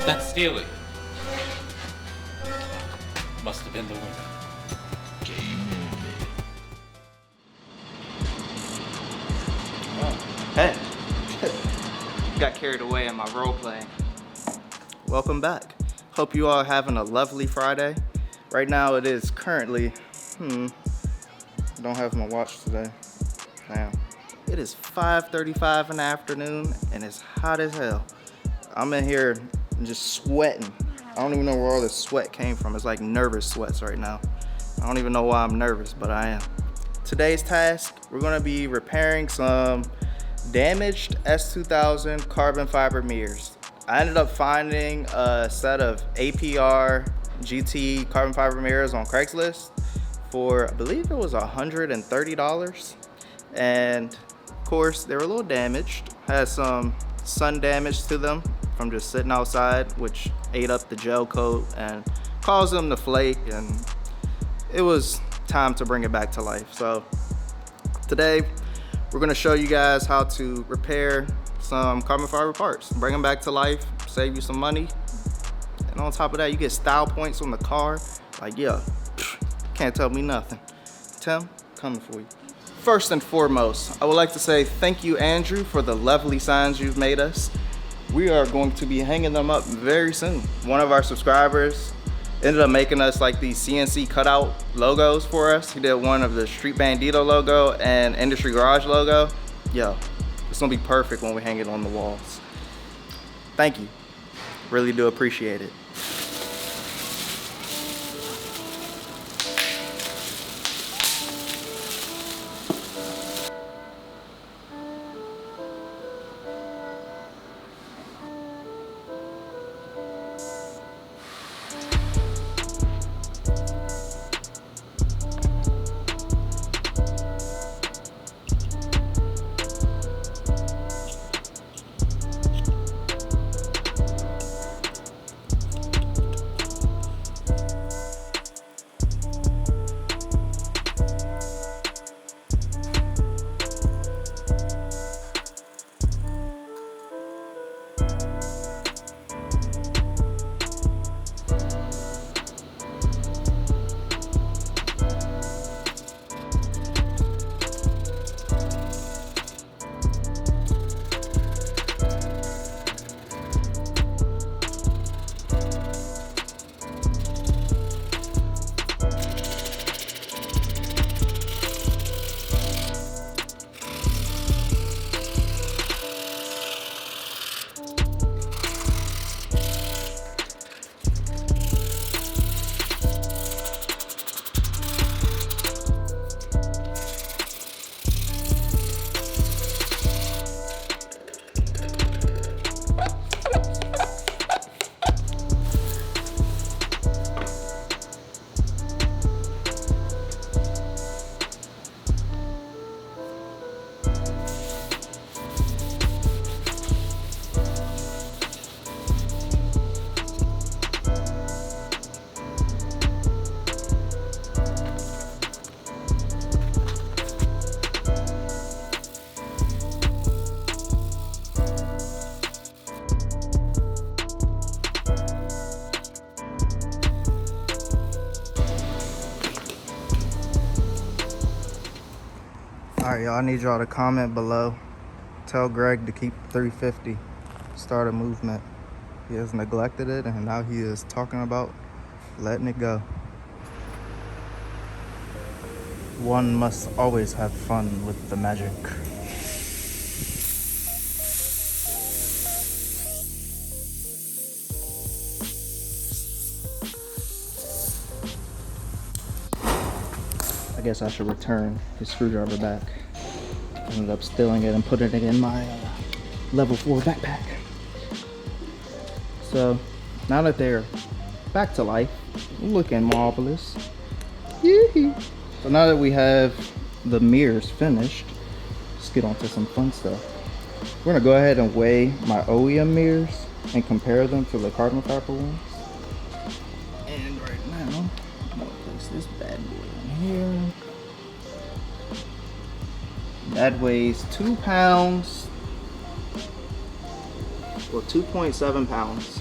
that stealing? Must have been the winner. Hey, got carried away in my role playing. Welcome back. Hope you all are having a lovely Friday. Right now it is currently, I don't have my watch today. Damn. It is 5:35 in the afternoon and it's hot as hell. I'm in here just sweating. I don't even know where all this sweat came from. It's like nervous sweats right now. I don't even know why I'm nervous, but I am. Today's task, we're gonna be repairing some damaged S2000 carbon fiber mirrors. I ended up finding a set of APR GT carbon fiber mirrors on Craigslist for, I believe it was $130. And of course, they were a little damaged. Had some sun damage to them from just sitting outside, which ate up the gel coat and caused them to flake, and it was time to bring it back to life. So today, we're gonna show you guys how to repair some carbon fiber parts, bring them back to life, save you some money. And on top of that, you get style points on the car. Like, yeah, can't tell me nothing. Tim, coming for you. First and foremost, I would like to say thank you, Andrew, for the lovely signs you've made us. We are going to be hanging them up very soon. One of our subscribers ended up making us like these CNC cutout logos for us. He did one of the Street Bandito logo and Industry Garage logo. Yo, it's gonna be perfect when we hang it on the walls. Thank you, really do appreciate it. All right, y'all, I need y'all to comment below. Tell Greg to keep 350. Start a movement. He has neglected it, and now he is talking about letting it go. One must always have fun with the magic. I guess I should return his screwdriver back. Ended up stealing it and putting it in my level 4 backpack. So now that they're back to life, looking marvelous. Yee-hee. So now that we have the mirrors finished, let's get on to some fun stuff. We're gonna go ahead and weigh my OEM mirrors and compare them to the carbon fiber ones. And right now, I'm gonna place this bad boy in here. That weighs 2 pounds, or 2.7 pounds.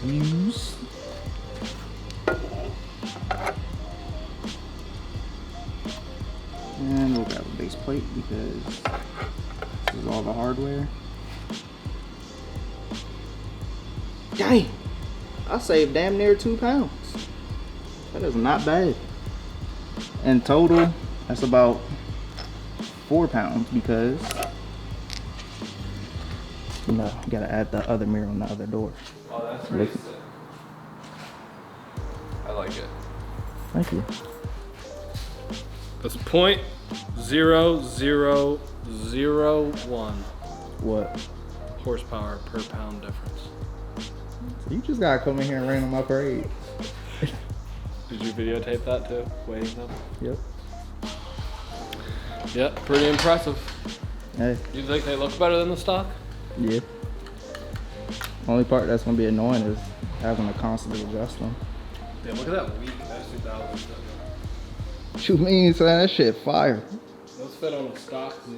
views. And we'll grab a base plate because this is all the hardware. Dang! I saved damn near 2 pounds. That is not bad. In total, that's about 4 pounds because you know, you gotta add the other mirror on the other door. Oh, that's pretty sick. I like it. Thank you. That's 0.0001 What? horsepower per pound difference. So you just gotta come in here and rain on my parade. Did you videotape that too? Weighing them? Yep. Yep, pretty impressive. Hey. You think they look better than the stock? Yeah. Only part that's gonna be annoying is having to constantly adjust them. Yeah, look at that weak S2000. What you mean, son? That shit fire. Those fit on a stock Z.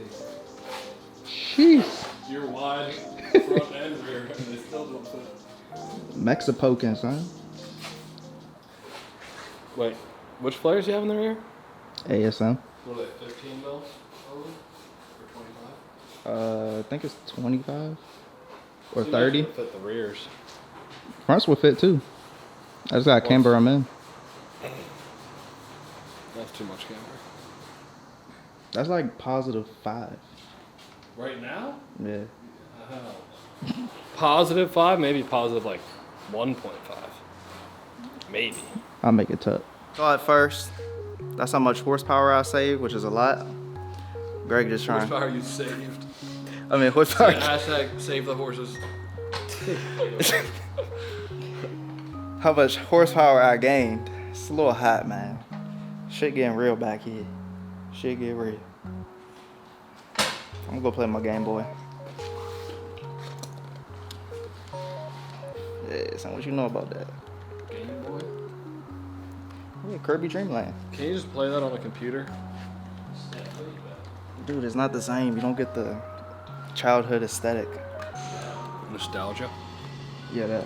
Jeez. You're wide front and rear, and they still don't fit. Mexipoken, son. Wait, which flares do you have in the rear? ASM. What are they, 15 mils over? Or 25? I think it's 25 or See, 30. that fit the rears. Fronts will fit too. I just got camber them in. That's too much camber. That's like +5. Right now? Yeah. +5, maybe positive like 1.5. Maybe. I'll make it tough. So at first, that's how much horsepower I saved, which is a lot. Greg just trying. Horsepower you saved. I mean, horsepower. Hashtag save the horses. How much horsepower I gained. It's a little hot, man. Shit getting real back here. Shit get real. I'm gonna go play my Game Boy. Yeah, son, what you know about that? Game Boy? Yeah, Kirby Dreamland. Can you just play that on a computer? Dude, it's not the same. You don't get the childhood aesthetic. Nostalgia? Yeah, that.